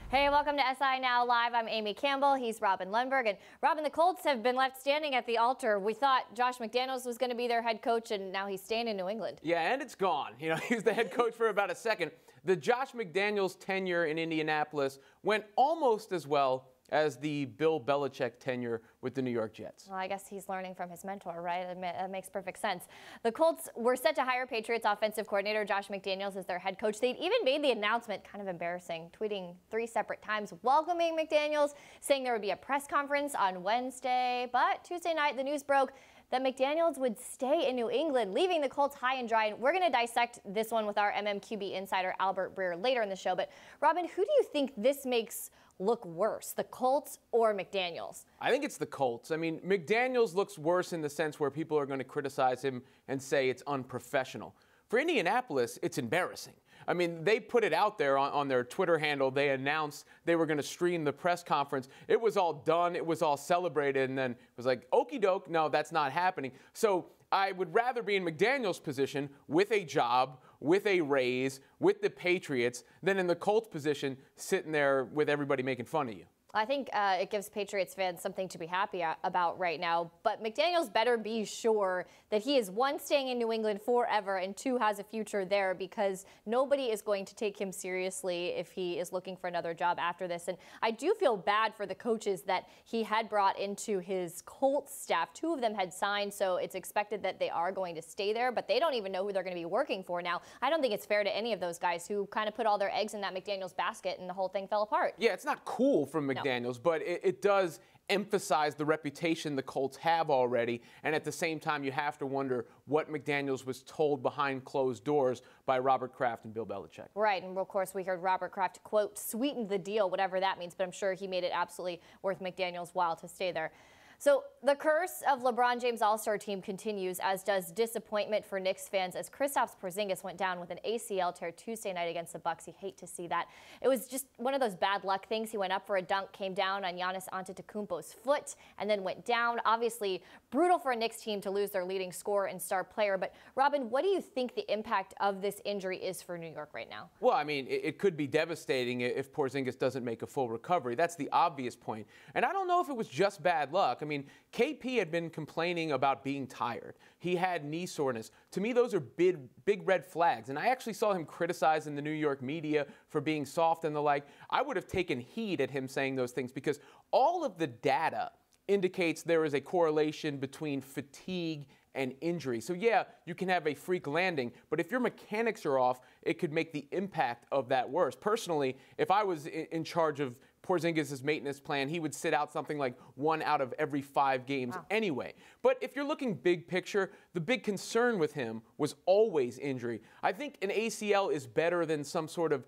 Hey, welcome to SI Now Live. I'm Amy Campbell. He's Robin Lundberg. And Robin, the Colts have been left standing at the altar. We thought Josh McDaniels was going to be their head coach, and now he's staying in New England. Yeah, and it's gone. You know, he was the head coach for about a second. The Josh McDaniels tenure in Indianapolis went almost as well as the Bill Belichick tenure with the New York Jets. Well, I guess he's learning from his mentor, right? That makes perfect sense. The Colts were set to hire Patriots offensive coordinator Josh McDaniels as their head coach. They'd even made the announcement, kind of embarrassing, tweeting 3 separate times welcoming McDaniels, saying there would be a press conference on Wednesday. But Tuesday night, the news broke that McDaniels would stay in New England, leaving the Colts high and dry. And we're going to dissect this one with our MMQB insider, Albert Breer, later in the show. But, Robin, who do you think this makes look worse, the Colts or McDaniels? I think it's the Colts. I mean, McDaniels looks worse in the sense where people are going to criticize him and say it's unprofessional. For Indianapolis, it's embarrassing. I mean, they put it out there on their Twitter handle. They announced they were going to stream the press conference. It was all done. It was all celebrated. And then it was like, okie doke, no, that's not happening. So I would rather be in McDaniels' position with a job, with a raise, with the Patriots, than in the Colts position sitting there with everybody making fun of you. I think it gives Patriots fans something to be happy about right now. But McDaniels better be sure that he is, 1, staying in New England forever, and 2, has a future there, because nobody is going to take him seriously if he is looking for another job after this. And I do feel bad for the coaches that he had brought into his Colts staff. 2 of them had signed, so it's expected that they are going to stay there, but they don't even know who they're going to be working for now. I don't think it's fair to any of those guys who kind of put all their eggs in that McDaniels basket, and the whole thing fell apart. Yeah, it's not cool from McDaniels, but it does emphasize the reputation the Colts have already, and at the same time you have to wonder what McDaniels was told behind closed doors by Robert Kraft and Bill Belichick. Right, and of course we heard Robert Kraft, quote, sweeten the deal, whatever that means, but I'm sure he made it absolutely worth McDaniels' while to stay there. So the curse of LeBron James' All-Star team continues, as does disappointment for Knicks fans, as Kristaps Porzingis went down with an ACL tear Tuesday night against the Bucks. You hate to see that. It was just one of those bad luck things. He went up for a dunk, came down on Giannis Antetokounmpo's foot, and then went down. Obviously, brutal for a Knicks team to lose their leading scorer and star player. But, Robin, what do you think the impact of this injury is for New York right now? Well, I mean, it could be devastating if Porzingis doesn't make a full recovery. That's the obvious point. And I don't know if it was just bad luck. I mean, KP had been complaining about being tired. He had knee soreness. To me, those are big red flags. And I actually saw him criticized in the New York media for being soft and the like. I would have taken heed at him saying those things, because all of the data indicates there is a correlation between fatigue and injury. So yeah, you can have a freak landing, but if your mechanics are off, it could make the impact of that worse. Personally, if I was in charge of Porzingis' maintenance plan, he would sit out something like 1 out of every 5 games anyway. But if you're looking big picture, the big concern with him was always injury. I think an ACL is better than some sort of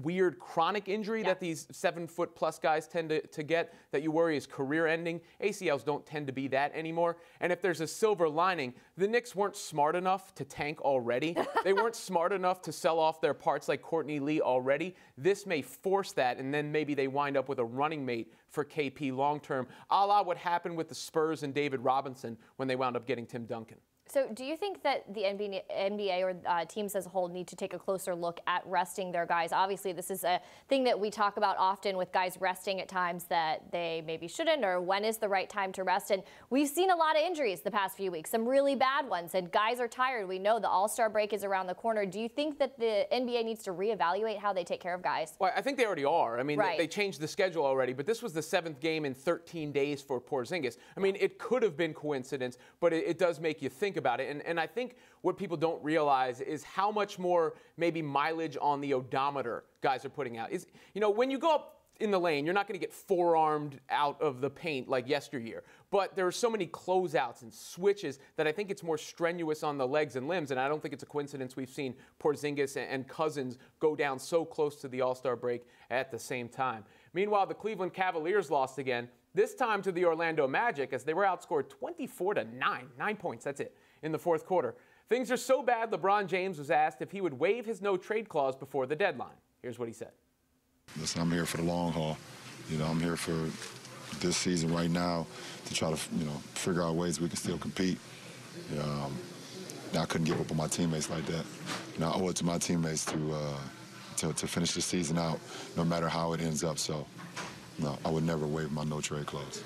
weird chronic injury that these 7-foot-plus guys tend to get, that you worry is career-ending. ACLs don't tend to be that anymore. And if there's a silver lining, the Knicks weren't smart enough to tank already. They weren't smart enough to sell off their parts like Courtney Lee already. This may force that, and then maybe they wind up with a running mate for KP long-term, a la what happened with the Spurs and David Robinson when they wound up getting Tim Duncan. So do you think that the NBA or teams as a whole need to take a closer look at resting their guys? Obviously, this is a thing that we talk about often with guys resting at times that they maybe shouldn't, or when is the right time to rest. And we've seen a lot of injuries the past few weeks, some really bad ones, and guys are tired. We know the All-Star break is around the corner. Do you think that the NBA needs to reevaluate how they take care of guys? Well, I think they already are. I mean, they changed the schedule already, but this was the 7th game in 13 days for Porzingis. I mean, it could have been coincidence, but it does make you think about it. And I think what people don't realize is how much more maybe mileage on the odometer guys are putting out. You know, when you go up in the lane, you're not going to get forearmed out of the paint like yesteryear. But there are so many closeouts and switches that I think it's more strenuous on the legs and limbs. And I don't think it's a coincidence we've seen Porzingis and Cousins go down so close to the All-Star break at the same time. Meanwhile, the Cleveland Cavaliers lost again, this time to the Orlando Magic, as they were outscored 24-9. 9 points, that's it, in the 4th quarter. Things are so bad, LeBron James was asked if he would waive his no-trade clause before the deadline. Here's what he said. Listen, I'm here for the long haul. You know, I'm here for this season right now to try to, figure out ways we can still compete. I couldn't give up on my teammates like that. I owe it to my teammates to to finish the season out, no matter how it ends up. So, no, I would never waive my no-trade clause.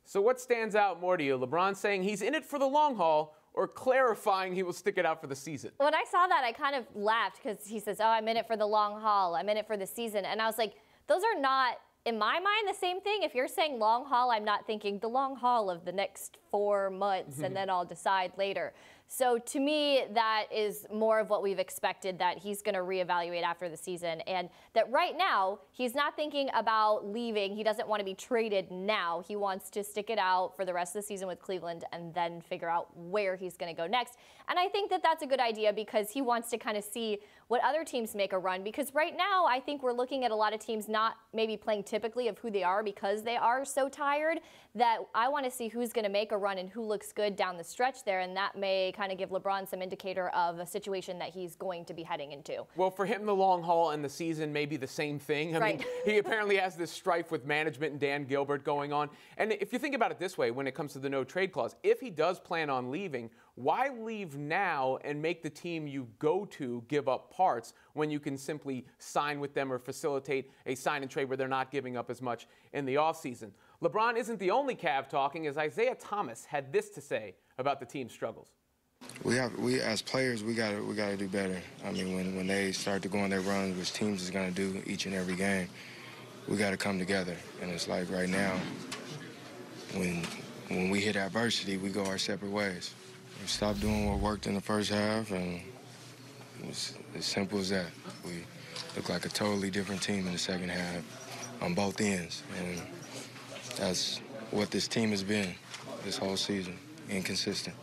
So what stands out more to you, LeBron saying he's in it for the long haul or clarifying he will stick it out for the season? When I saw that, I kind of laughed because he says, oh, I'm in it for the long haul. I'm in it for the season. And I was like, those are not, in my mind, the same thing. If you're saying long haul, I'm not thinking the long haul of the next 4 months and then I'll decide later. So to me, that is more of what we've expected, that he's going to reevaluate after the season, and that right now he's not thinking about leaving. He doesn't want to be traded now. He wants to stick it out for the rest of the season with Cleveland and then figure out where he's going to go next. And I think that that's a good idea because he wants to kind of see what other teams make a run, because right now I think we're looking at a lot of teams not maybe playing typically of who they are because they are so tired, that I want to see who's going to make a run and who looks good down the stretch there, and that may kind of give LeBron some indicator of a situation that he's going to be heading into. Well, for him, the long haul and the season may be the same thing. I mean, he apparently has this strife with management and Dan Gilbert going on. And if you think about it this way, when it comes to the no trade clause, if he does plan on leaving, why leave now and make the team you go to give up parts when you can simply sign with them or facilitate a sign and trade where they're not giving up as much in the offseason? LeBron isn't the only Cav talking, as Isiah Thomas had this to say about the team's struggles. We as players, we gotta do better. I mean, when they start to go on their runs, which teams is gonna do each and every game, we gotta come together. And it's like right now, when we hit adversity, we go our separate ways. We stopped doing what worked in the first half, and it's as simple as that. We look like a totally different team in the second half on both ends, and that's what this team has been this whole season, inconsistent.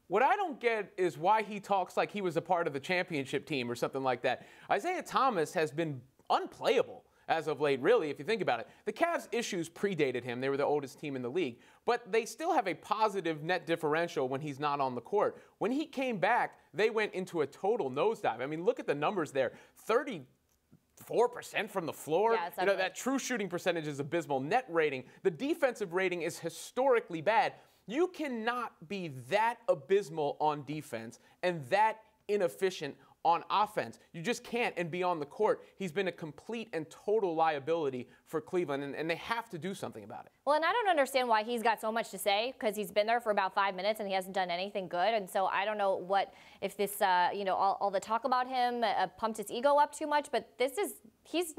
What I don't get is why he talks like he was a part of the championship team or something like that. Isiah Thomas has been unplayable as of late, really, if you think about it. The Cavs' issues predated him. They were the oldest team in the league. But they still have a positive net differential when he's not on the court. When he came back, they went into a total nosedive. I mean, look at the numbers there. 34% from the floor. Yeah, you know, that true shooting percentage is abysmal. Net rating, the defensive rating is historically bad. You cannot be that abysmal on defense and that inefficient on offense. You just can't and be on the court. He's been a complete and total liability for Cleveland, and they have to do something about it. Well, and I don't understand why he's got so much to say, because he's been there for about 5 minutes and he hasn't done anything good. And so I don't know if this, all the talk about him pumped his ego up too much, but he is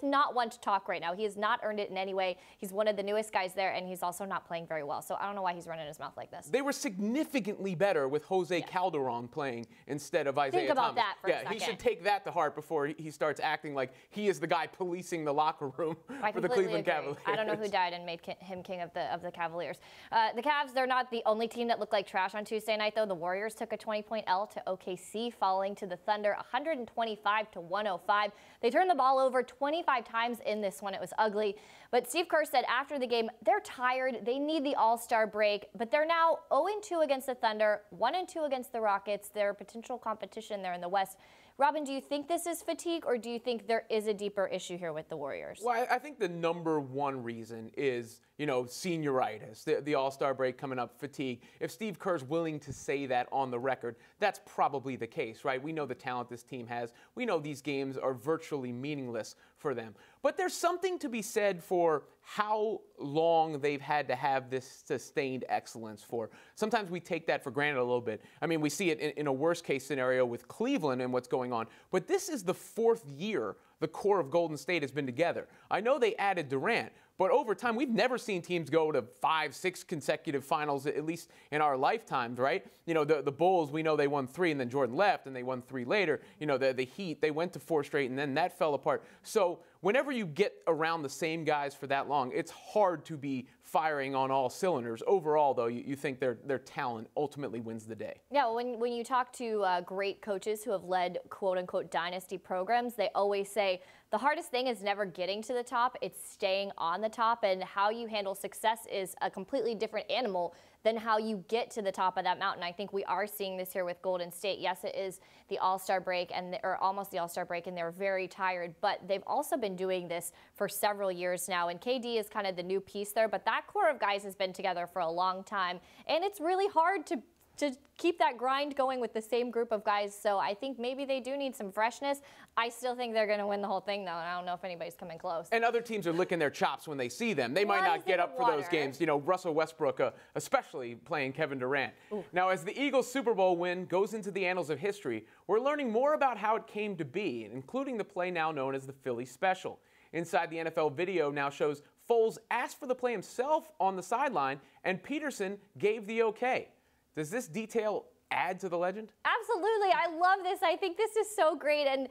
not one to talk right now. He has not earned it in any way. He's one of the newest guys there, and he's also not playing very well. So I don't know why he's running his mouth like this. They were significantly better with Jose Calderon playing instead of Isiah Thomas. Think about that for a second. He should take that to heart before he starts acting like he is the guy policing the locker room for the Cleveland Cavaliers. I don't know who died and made him king of the Cavaliers. The Cavs, they're not the only team that looked like trash on Tuesday night, though. The Warriors took a 20-point L to OKC, falling to the Thunder 125-105. They turned the ball over 25 times in this one. It was ugly. But Steve Kerr said after the game, they're tired. They need the All-Star break. But they're now 0-2 against the Thunder, 1-2 against the Rockets. Their potential competition there in the West. Robin, do you think this is fatigue, or do you think there is a deeper issue here with the Warriors? Well, I think the number one reason is, senioritis, the All-Star break coming up, fatigue. If Steve Kerr's willing to say that on the record, that's probably the case, right? We know the talent this team has. We know these games are virtually meaningless for them. But there's something to be said for how long they've had to have this sustained excellence for. Sometimes we take that for granted a little bit. I mean, we see it in a worst-case scenario with Cleveland and what's going on. But this is the 4th year the core of Golden State has been together. I know they added Durant, but over time, we've never seen teams go to 5, 6 consecutive finals, at least in our lifetimes, right? The Bulls, we know they won 3, and then Jordan left, and they won 3 later. The Heat, they went to 4 straight, and then that fell apart. So whenever you get around the same guys for that long, it's hard to be firing on all cylinders. Overall, though, you think their talent ultimately wins the day. Yeah, when you talk to great coaches who have led quote-unquote dynasty programs, they always say the hardest thing is never getting to the top, it's staying on the top, and how you handle success is a completely different animal than how you get to the top of that mountain. I think we are seeing this here with Golden State. Yes, it is the All-Star break, or almost the All-Star break, and they're very tired, but they've also been doing this for several years now, and KD is kind of the new piece there, but that core of guys has been together for a long time, and it's really hard to to keep that grind going with the same group of guys. So I think maybe they do need some freshness. I still think they're going to win the whole thing, though, and I don't know if anybody's coming close. And other teams are licking their chops when they see them. They might not get up for those games. You know, Russell Westbrook, especially playing Kevin Durant. Ooh. Now, as the Eagles' Super Bowl win goes into the annals of history, we're learning more about how it came to be, including the play now known as the Philly Special. Inside the NFL video now shows Foles asked for the play himself on the sideline, and Peterson gave the okay. Does this detail add to the legend? Absolutely. I love this. I think this is so great. And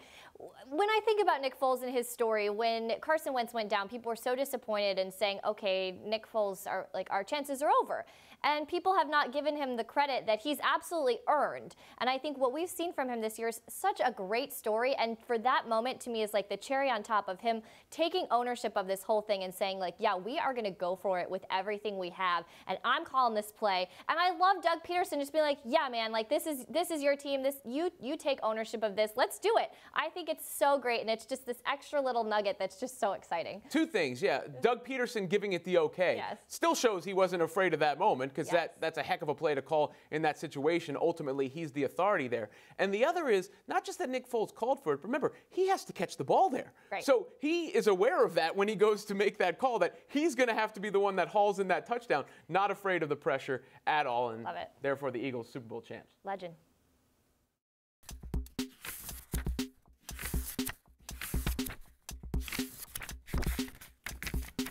when I think about Nick Foles and his story, when Carson Wentz went down, people were so disappointed and saying, okay, Nick Foles, our chances are over. And people have not given him the credit that he's absolutely earned. And I think what we've seen from him this year is such a great story. And for that moment, to me, is like the cherry on top of him taking ownership of this whole thing and saying, like, yeah, we are going to go for it with everything we have. And I'm calling this play. And I love Doug Peterson just being like, yeah, man, like this is your team. You take ownership of this. Let's do it. I think it's so great. And it's just this extra little nugget that's just so exciting. Two things, yeah. Doug Peterson giving it the okay. Yes. Still shows he wasn't afraid of that moment, because that's a heck of a play to call in that situation. Ultimately, he's the authority there. And the other is not just that Nick Foles called for it, but remember, he has to catch the ball there. Right. So he is aware of that when he goes to make that call, that he's going to have to be the one that hauls in that touchdown, not afraid of the pressure at all. And love it. Therefore, the Eagles Super Bowl champs. Legend.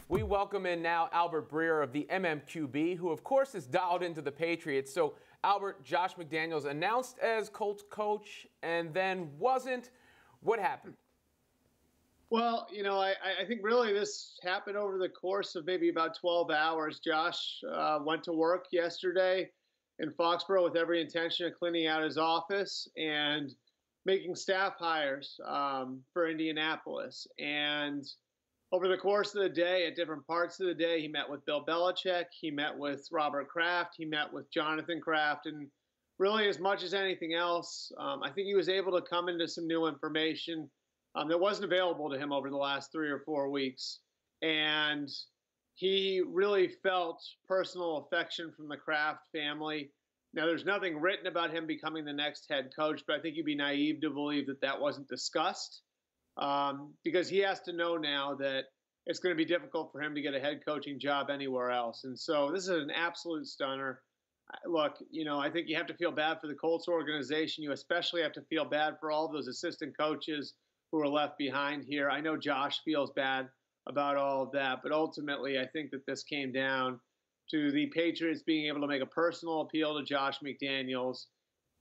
We welcome in now Albert Breer of the MMQB, who, of course, is dialed into the Patriots. So, Albert, Josh McDaniels announced as Colts coach and then wasn't. What happened? Well, you know, I think really this happened over the course of maybe about 12 hours. Josh went to work yesterday in Foxborough with every intention of cleaning out his office and making staff hires for Indianapolis. And over the course of the day, at different parts of the day, he met with Bill Belichick, he met with Robert Kraft, he met with Jonathan Kraft, and really as much as anything else, I think he was able to come into some new information that wasn't available to him over the last 3 or 4 weeks. And he really felt personal affection from the Kraft family. Now, there's nothing written about him becoming the next head coach, but I think you'd be naive to believe that that wasn't discussed. Because he has to know now that it's going to be difficult for him to get a head coaching job anywhere else. And so this is an absolute stunner. Look, you know, I think you have to feel bad for the Colts organization. You especially have to feel bad for all those assistant coaches who are left behind here. I know Josh feels bad about all of that, but ultimately I think that this came down to the Patriots being able to make a personal appeal to Josh McDaniels,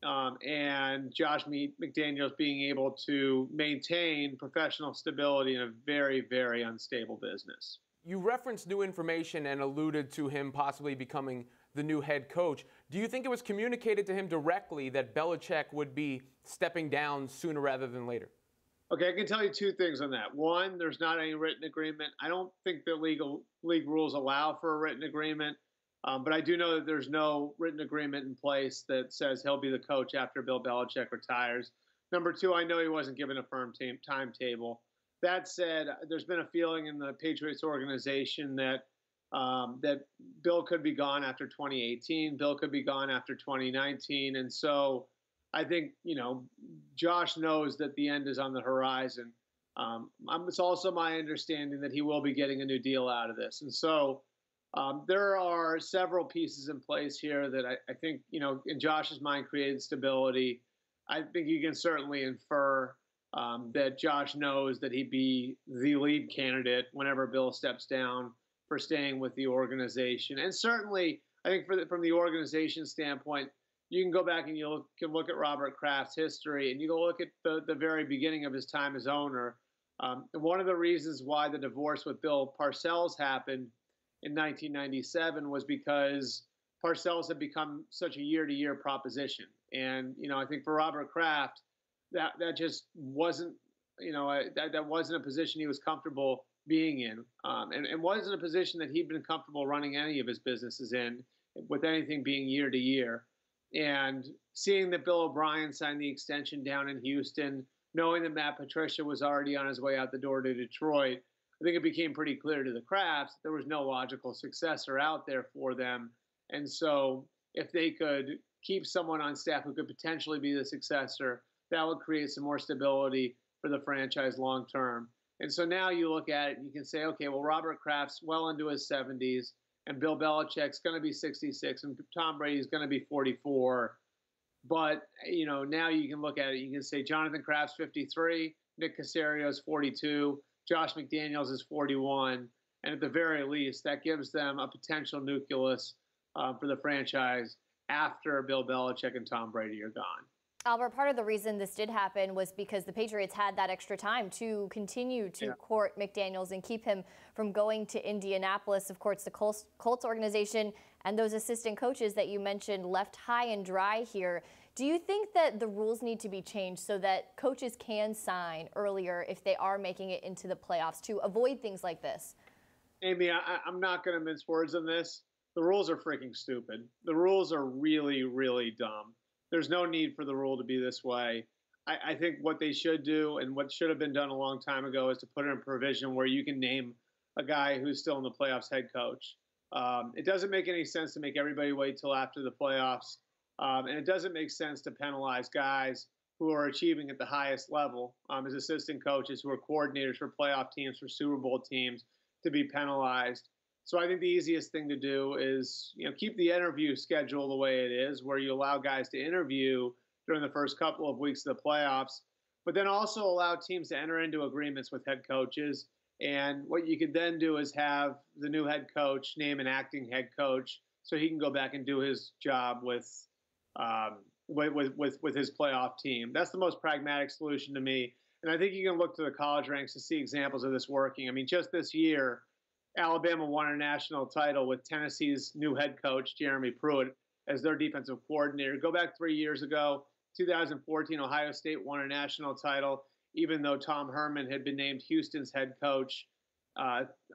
and Josh McDaniels being able to maintain professional stability in a very, very unstable business. You referenced new information and alluded to him possibly becoming the new head coach. Do you think it was communicated to him directly that Belichick would be stepping down sooner rather than later? Okay, I can tell you two things on that. One, there's not any written agreement. I don't think the league rules allow for a written agreement. But I do know that there's no written agreement in place that says he'll be the coach after Bill Belichick retires. Number two, I know he wasn't given a firm timetable. That said, there's been a feeling in the Patriots organization that that Bill could be gone after 2018. Bill could be gone after 2019. And so I think, you know, Josh knows that the end is on the horizon. It's also my understanding that he will be getting a new deal out of this. And so there are several pieces in place here that I think, you know, in Josh's mind created stability. I think you can certainly infer that Josh knows that he'd be the lead candidate whenever Bill steps down for staying with the organization. And certainly, I think from the organization standpoint, you can go back and you can look at Robert Kraft's history, and you go look at the very beginning of his time as owner. One of the reasons why the divorce with Bill Parcells happened in 1997 was because Parcells had become such a year-to-year proposition. And, you know, I think for Robert Kraft, that just wasn't, you know, that wasn't a position he was comfortable being in, and wasn't a position that he'd been comfortable running any of his businesses in, with anything being year-to-year. And seeing that Bill O'Brien signed the extension down in Houston, knowing that Matt Patricia was already on his way out the door to Detroit, I think it became pretty clear to the Krafts there was no logical successor out there for them. And so if they could keep someone on staff who could potentially be the successor. That would create some more stability for the franchise long term. And so now you look at it and you can say, okay, well, Robert Kraft's well into his 70s, and Bill Belichick's going to be 66, and Tom Brady's going to be 44. But, now you can look at it. You can say Jonathan Kraft's 53, Nick Caserio's 42, Josh McDaniels is 41. And at the very least, that gives them a potential nucleus for the franchise after Bill Belichick and Tom Brady are gone. Albert, part of the reason this did happen was because the Patriots had that extra time to continue to court McDaniels and keep him from going to Indianapolis. Of course, the Colts organization and those assistant coaches that you mentioned left high and dry here. Do you think that the rules need to be changed so that coaches can sign earlier if they are making it into the playoffs to avoid things like this? Amy, I'm not going to mince words on this. The rules are freaking stupid. The rules are really, really dumb. There's no need for the rule to be this way. I think what they should do, and what should have been done a long time ago, is to put in a provision where you can name a guy who's still in the playoffs head coach. It doesn't make any sense to make everybody wait till after the playoffs. And it doesn't make sense to penalize guys who are achieving at the highest level as assistant coaches, who are coordinators for playoff teams, for Super Bowl teams, to be penalized. So I think the easiest thing to do is, keep the interview schedule the way it is, where you allow guys to interview during the first couple of weeks of the playoffs, but then also allow teams to enter into agreements with head coaches. And what you could then do is have the new head coach name an acting head coach so he can go back and do his job with his playoff team. That's the most pragmatic solution to me. And I think you can look to the college ranks to see examples of this working. I mean, just this year, Alabama won a national title with Tennessee's new head coach, Jeremy Pruitt, as their defensive coordinator. Go back 3 years ago, 2014, Ohio State won a national title, even though Tom Herman had been named Houston's head coach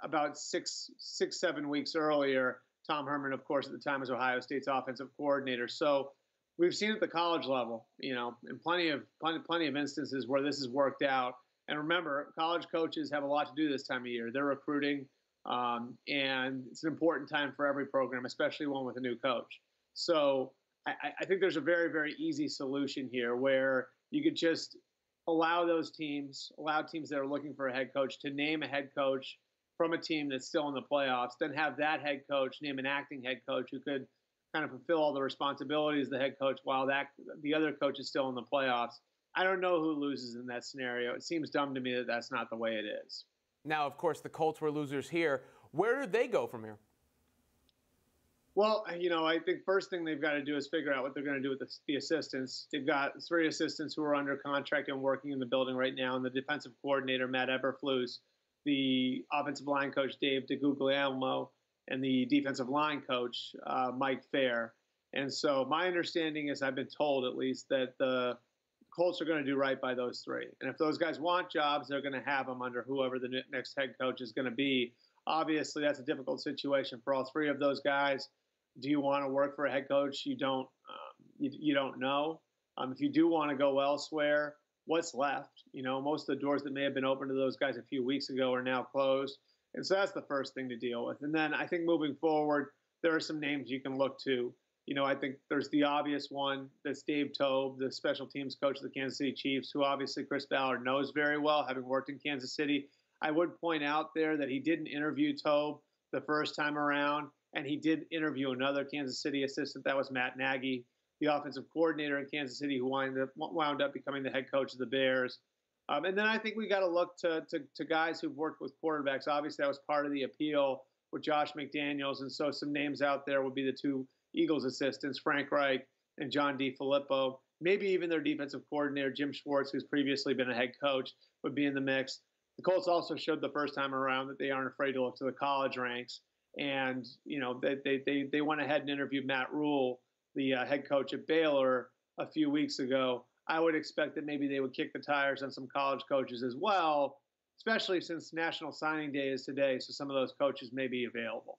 about 7 weeks earlier. Tom Herman, of course, at the time was Ohio State's offensive coordinator. So we've seen at the college level, in plenty of instances where this has worked out. And remember, college coaches have a lot to do this time of year. They're recruiting. And it's an important time for every program, especially one with a new coach. So I think there's a very, very easy solution here where you could just allow teams that are looking for a head coach to name a head coach from a team that's still in the playoffs, then have that head coach name an acting head coach who could kind of fulfill all the responsibilities of the head coach while the other coach is still in the playoffs. I don't know who loses in that scenario. It seems dumb to me that that's not the way it is. Now, of course, the Colts were losers here. Where do they go from here? Well, I think first thing they've got to do is figure out what they're going to do with the assistants. They've got 3 assistants who are under contract and working in the building right now, and the defensive coordinator, Matt Eberflus, the offensive line coach, Dave DeGuglielmo, and the defensive line coach, Mike Fair. And so my understanding is, I've been told at least, that the Colts are going to do right by those 3. And if those guys want jobs, they're going to have them under whoever the next head coach is going to be. Obviously, that's a difficult situation for all 3 of those guys. Do you want to work for a head coach you don't know? If you do want to go elsewhere, what's left? Most of the doors that may have been open to those guys a few weeks ago are now closed. And so that's the first thing to deal with. And then I think moving forward, there are some names you can look to. I think there's the obvious one. That's Dave Toub, the special teams coach of the Kansas City Chiefs, who obviously Chris Ballard knows very well, having worked in Kansas City. I would point out there that he didn't interview Toub the first time around, and he did interview another Kansas City assistant. That was Matt Nagy, the offensive coordinator in Kansas City, who wound up becoming the head coach of the Bears. And then I think we got to look to guys who've worked with quarterbacks. Obviously, that was part of the appeal with Josh McDaniels, and so some names out there would be the 2 Eagles assistants, Frank Reich and John DeFilippo. Maybe even their defensive coordinator, Jim Schwartz, who's previously been a head coach, would be in the mix. The Colts also showed the first time around that they aren't afraid to look to the college ranks. And, they went ahead and interviewed Matt Rule, the head coach at Baylor, a few weeks ago. I would expect that maybe they would kick the tires on some college coaches as well, especially since National Signing Day is today, so some of those coaches may be available.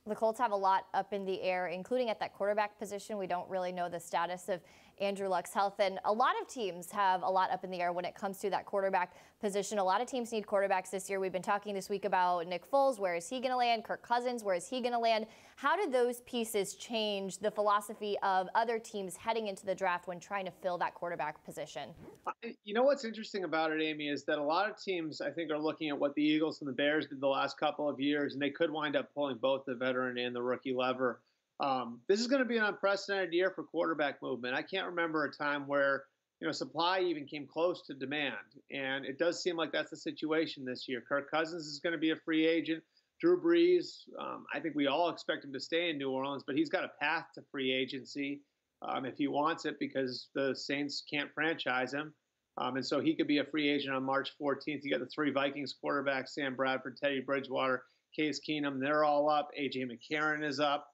The Colts have a lot up in the air, including at that quarterback position. We don't really know the status of Andrew Luck's health. And a lot of teams have a lot up in the air when it comes to that quarterback position. A lot of teams need quarterbacks this year. We've been talking this week about Nick Foles. Where is he going to land? Kirk Cousins, where is he going to land? How did those pieces change the philosophy of other teams heading into the draft when trying to fill that quarterback position? You know what's interesting about it, Amy, is that a lot of teams, I think, are looking at what the Eagles and the Bears did the last couple of years, and they could wind up pulling both the veteran and the rookie lever. This is going to be an unprecedented year for quarterback movement. I can't remember a time where supply even came close to demand, and it does seem like that's the situation this year. Kirk Cousins is going to be a free agent. Drew Brees, I think we all expect him to stay in New Orleans, but he's got a path to free agency if he wants it, because the Saints can't franchise him. And so he could be a free agent on March 14th. You got the three Vikings quarterbacks, Sam Bradford, Teddy Bridgewater, Case Keenum. They're all up. A.J. McCarron is up.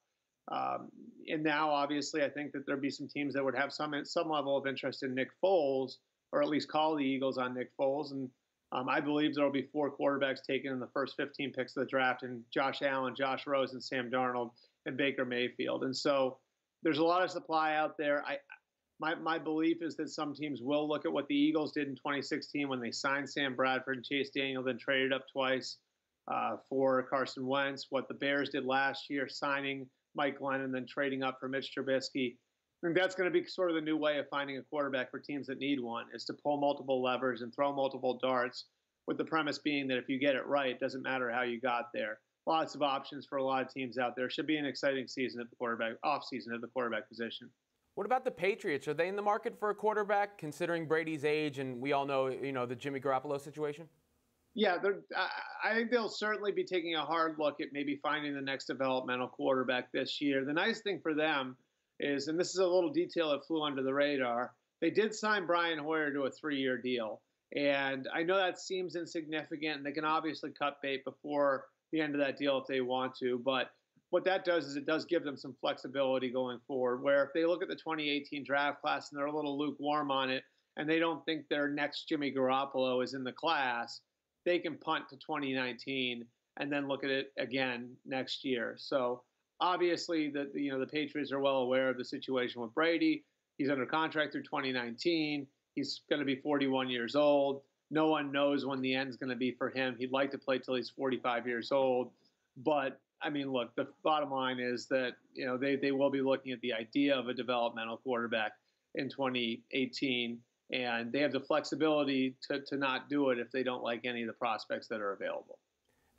And now, obviously, I think that there'd be some teams that would have some level of interest in Nick Foles, or at least call the Eagles on Nick Foles. And I believe there will be 4 quarterbacks taken in the first 15 picks of the draft, and Josh Allen, Josh Rosen, Sam Darnold, and Baker Mayfield. And so there's a lot of supply out there. My belief is that some teams will look at what the Eagles did in 2016 when they signed Sam Bradford and Chase Daniel, then traded up twice for Carson Wentz. What the Bears did last year, signing Mike Glennon, then trading up for Mitch Trubisky. I think that's going to be sort of the new way of finding a quarterback for teams that need one, is to pull multiple levers and throw multiple darts, with the premise being that if you get it right, it doesn't matter how you got there. Lots of options for a lot of teams out there. Should be an exciting season at the quarterback, off-season at the quarterback position. What about the Patriots? Are they in the market for a quarterback, considering Brady's age, and we all know, the Jimmy Garoppolo situation? Yeah, I think they'll certainly be taking a hard look at maybe finding the next developmental quarterback this year. The nice thing for them is, and this is a little detail that flew under the radar, they did sign Brian Hoyer to a 3-year deal. And I know that seems insignificant, and they can obviously cut bait before the end of that deal if they want to. But what that does is it does give them some flexibility going forward, where if they look at the 2018 draft class and they're a little lukewarm on it, and they don't think their next Jimmy Garoppolo is in the class, they can punt to 2019 and then look at it again next year. So obviously, the Patriots are well aware of the situation with Brady. He's under contract through 2019. He's going to be 41 years old. No one knows when the end's going to be for him. He'd like to play till he's 45 years old. But, I mean, look, the bottom line is that, they will be looking at the idea of a developmental quarterback in 2018. And they have the flexibility to not do it if they don't like any of the prospects that are available.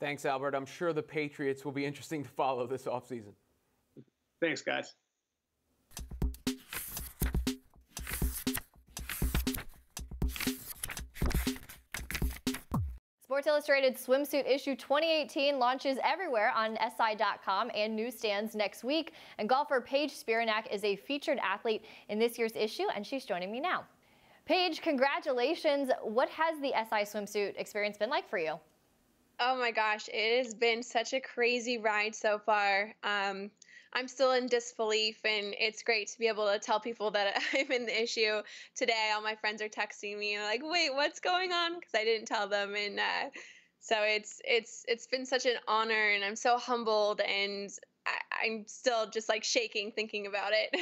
Thanks, Albert. I'm sure the Patriots will be interesting to follow this offseason. Thanks, guys. Sports Illustrated Swimsuit issue 2018 launches everywhere on SI.com and newsstands next week. And golfer Paige Spiranac is a featured athlete in this year's issue, and she's joining me now. Paige, congratulations. What has the SI swimsuit experience been like for you? Oh my gosh, it has been such a crazy ride so far. I'm still in disbelief, and it's great to be able to tell people that I'm in the issue today. All my friends are texting me and like, wait, what's going on? Because I didn't tell them. And so it's been such an honor, and I'm so humbled, and I'm still just like shaking thinking about it.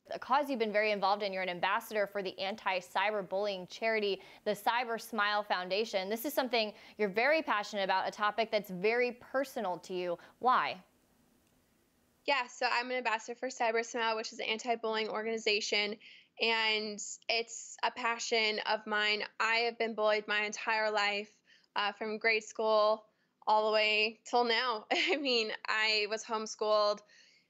A cause you've been very involved in. You're an ambassador for the anti-cyberbullying charity, the Cyber Smile Foundation. This is something you're very passionate about, a topic that's very personal to you. Why? Yeah, so I'm an ambassador for Cyber Smile, which is an anti-bullying organization, and it's a passion of mine. I have been bullied my entire life, from grade school all the way till now. I mean, I was homeschooled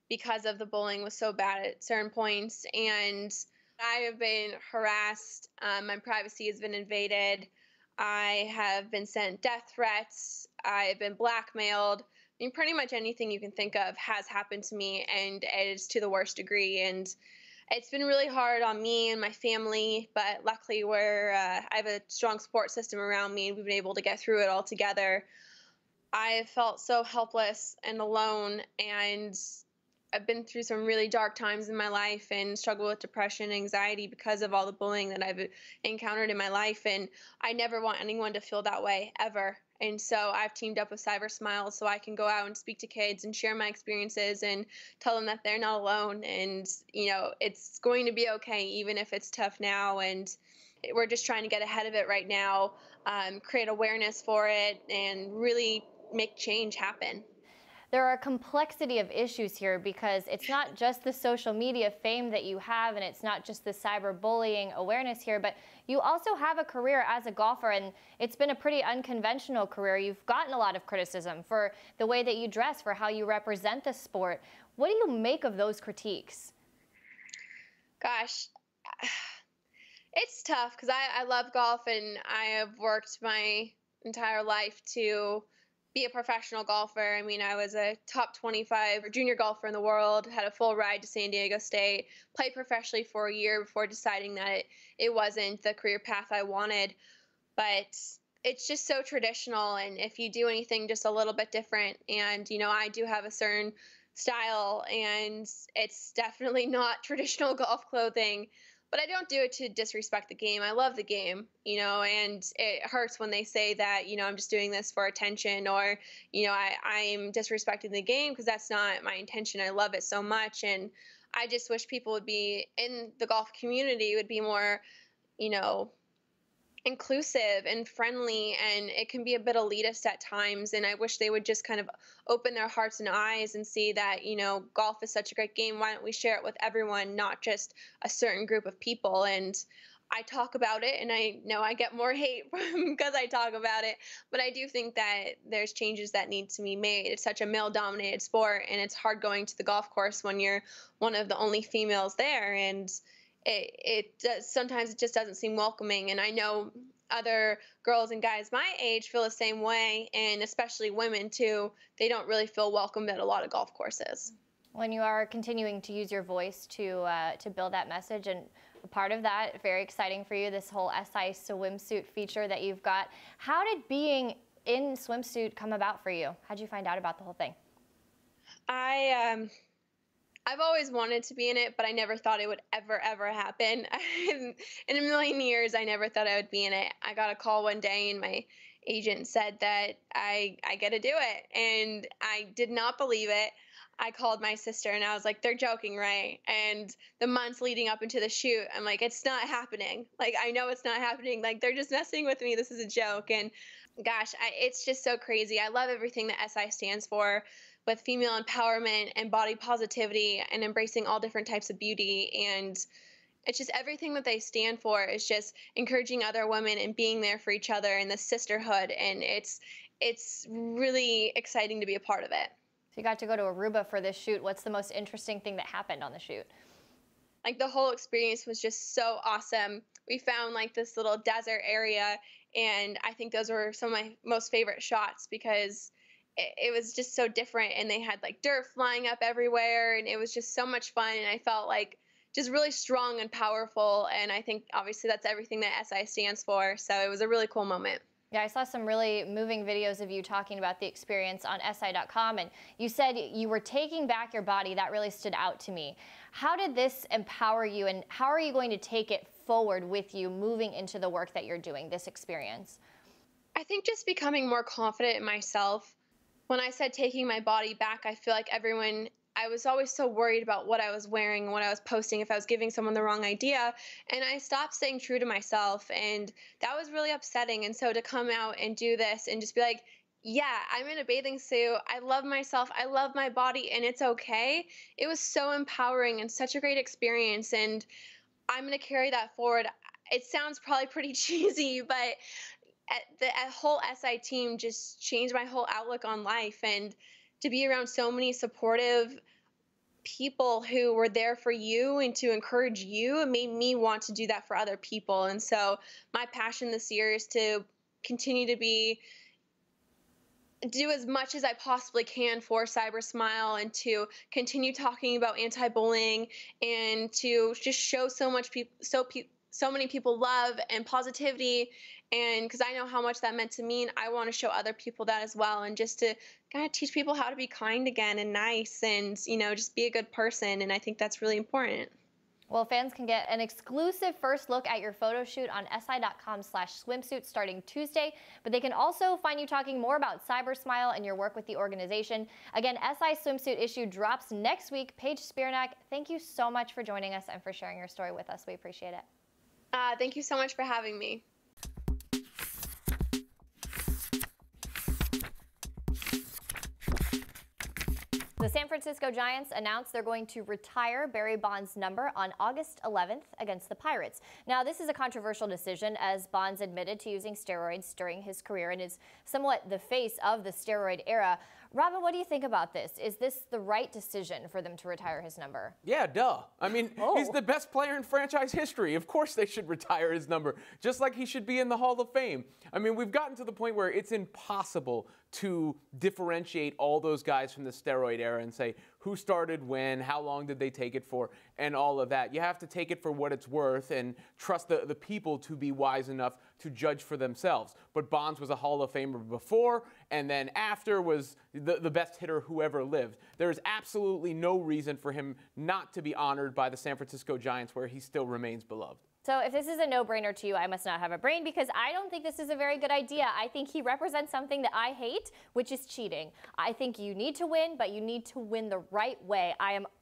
because of the bullying was so bad at certain points, and I have been harassed. My privacy has been invaded. I have been sent death threats. I have been blackmailed. I mean, pretty much anything you can think of has happened to me, and it is to the worst degree. And it's been really hard on me and my family, but luckily I have a strong support system around me, and we've been able to get through it all together. I have felt so helpless and alone, and I've been through some really dark times in my life and struggled with depression and anxiety because of all the bullying that I've encountered in my life. And I never want anyone to feel that way, ever. And so I've teamed up with Cyber Smile so I can go out and speak to kids and share my experiences and tell them that they're not alone. And, it's going to be okay, even if it's tough now. And we're just trying to get ahead of it right now, create awareness for it, and really make change happen. There are a complexity of issues here because it's not just the social media fame that you have, and it's not just the cyberbullying awareness here, but you also have a career as a golfer, and it's been a pretty unconventional career. You've gotten a lot of criticism for the way that you dress, for how you represent the sport. What do you make of those critiques? Gosh, it's tough because I love golf, and I have worked my entire life to be a professional golfer. I mean, I was a top 25 junior golfer in the world, had a full ride to San Diego State, played professionally for a year before deciding that it wasn't the career path I wanted. But it's just so traditional, and if you do anything just a little bit different, and, I do have a certain style, and it's definitely not traditional golf clothing, but I don't do it to disrespect the game. I love the game, and it hurts when they say that, I'm just doing this for attention, or, I'm disrespecting the game, because that's not my intention. I love it so much, and I just wish people would be in the golf community, would be more, inclusive and friendly, and it can be a bit elitist at times, and I wish they would just kind of open their hearts and eyes and see that, golf is such a great game. Why don't we share it with everyone, not just a certain group of people? And I talk about it, and I know I get more hate because I talk about it, but I do think that there's changes that need to be made. It's such a male-dominated sport, and it's hard going to the golf course when you're one of the only females there, and sometimes it just doesn't seem welcoming. And I know other girls and guys my age feel the same way, and especially women too. They don't really feel welcomed at a lot of golf courses. When you are continuing to use your voice to build that message, and a part of that, very exciting for you, this whole SI swimsuit feature that you've got. How did being in swimsuit come about for you? How did you find out about the whole thing? I've always wanted to be in it, but I never thought it would ever happen. In a million years, I never thought I would be in it. I got a call one day, and my agent said that I get to do it, and I did not believe it. I called my sister, and I was like, they're joking, right? And the months leading up into the shoot, I'm like, it's not happening. Like, I know it's not happening. Like, they're just messing with me. This is a joke. And gosh, it's just so crazy. I love everything that SI stands for, with female empowerment and body positivity and embracing all different types of beauty. And it's just everything that they stand for is just encouraging other women and being there for each other and the sisterhood. And it's really exciting to be a part of it. So you got to go to Aruba for this shoot. What's the most interesting thing that happened on the shoot? Like, the whole experience was just so awesome. We found like this little desert area, and I think those were some of my most favorite shots because it was just so different, and they had like dirt flying up everywhere, and it was just so much fun, and I felt like just really strong and powerful, and I think obviously that's everything that SI stands for, so it was a really cool moment. Yeah, I saw some really moving videos of you talking about the experience on SI.com, and you said you were taking back your body. That really stood out to me. How did this empower you, and how are you going to take it forward with you moving into the work that you're doing, this experience? I think just becoming more confident in myself. When I said taking my body back, I feel like I was always so worried about what I was wearing and what I was posting, if I was giving someone the wrong idea. And I stopped staying true to myself, and that was really upsetting. And so to come out and do this and just be like, yeah, I'm in a bathing suit. I love myself. I love my body, and it's okay. It was so empowering and such a great experience. And I'm going to carry that forward. It sounds probably pretty cheesy, but the whole SI team just changed my whole outlook on life, and to be around so many supportive people who were there for you and to encourage you, it made me want to do that for other people. And so my passion this year is to continue to do as much as I possibly can for Cyber Smile, and to continue talking about anti-bullying, and to just show so many people love and positivity. And because I know how much that meant to me, and I want to show other people that as well, and just to kind of teach people how to be kind again and nice, and just be a good person. And I think that's really important. Well, fans can get an exclusive first look at your photo shoot on si.com/swimsuit starting Tuesday, but they can also find you talking more about CyberSmile and your work with the organization. Again, SI Swimsuit issue drops next week. Paige Spiranac, thank you so much for joining us and for sharing your story with us. We appreciate it. Thank you so much for having me. The San Francisco Giants announced they're going to retire Barry Bonds' number on August 11th against the Pirates. Now, this is a controversial decision as Bonds admitted to using steroids during his career and is somewhat the face of the steroid era. Robin, what do you think about this? Is this the right decision for them to retire his number? Yeah, duh. I mean, he's the best player in franchise history. Of course they should retire his number, just like he should be in the Hall of Fame. I mean, we've gotten to the point where it's impossible to differentiate all those guys from the steroid era and say who started when, how long did they take it for, and all of that. You have to take it for what it's worth and trust the people to be wise enough to judge for themselves. But Bonds was a Hall of Famer before, and then after was the best hitter who ever lived. There is absolutely no reason for him not to be honored by the San Francisco Giants, where he still remains beloved. So if this is a no-brainer to you, I must not have a brain, because I don't think this is a very good idea. I think he represents something that I hate, which is cheating. I think you need to win, but you need to win the right way.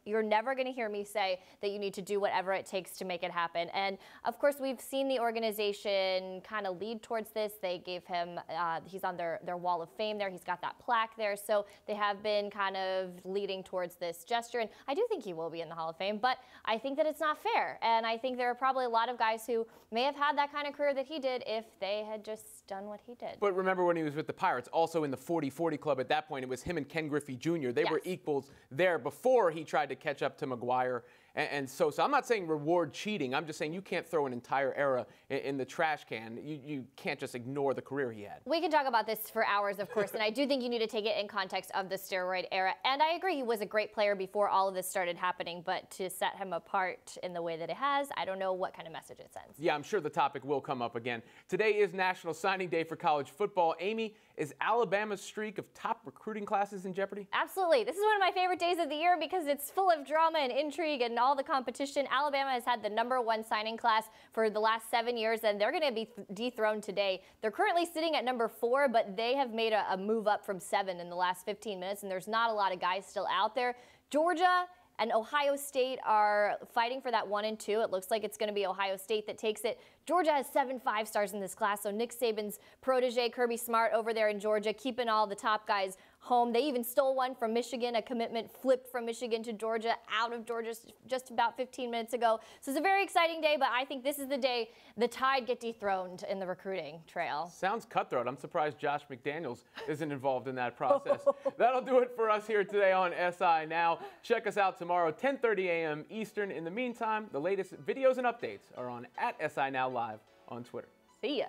You're never going to hear me say that you need to do whatever it takes to make it happen. And of course, we've seen the organization kind of lead towards this. They gave him, he's on their wall of fame there. He's got that plaque there. So they have been kind of leading towards this gesture. And I do think he will be in the Hall of Fame, but I think that it's not fair. And I think there are probably a lot of guys who may have had that kind of career that he did if they had just done what he did. But remember when he was with the Pirates, also in the 40-40 club at that point, it was him and Ken Griffey Jr. They were equals there before he tried to catch up to McGuire and Sosa. I'm not saying reward cheating. I'm just saying you can't throw an entire era in the trash can. You can't just ignore the career he had. We can talk about this for hours, of course, and I do think you need to take it in context of the steroid era. And I agree, he was a great player before all of this started happening, but to set him apart in the way that it has, I don't know what kind of message it sends. Yeah, I'm sure the topic will come up again. Today is National Signing Day for college football. Amy, is Alabama's streak of top recruiting classes in jeopardy? Absolutely. This is one of my favorite days of the year because it's full of drama and intrigue and all the competition. Alabama has had the #1 signing class for the last 7 years, and they're going to be dethroned today. They're currently sitting at #4, but they have made a move up from 7 in the last 15 minutes, and there's not a lot of guys still out there. Georgia and Ohio State are fighting for that 1 and 2. It looks like it's going to be Ohio State that takes it. Georgia has 7 5-stars in this class, so Nick Saban's protege, Kirby Smart, over there in Georgia, keeping all the top guys home. They even stole one from Michigan, a commitment flipped from Michigan to Georgia, out of Georgia just about 15 minutes ago. So it's a very exciting day, but I think this is the day the Tide get dethroned in the recruiting trail. Sounds cutthroat. I'm surprised Josh McDaniels isn't involved in that process. That'll do it for us here today on SI Now. Check us out tomorrow, 10:30 a.m. Eastern. In the meantime, the latest videos and updates are on @SI Now Live on Twitter. See ya.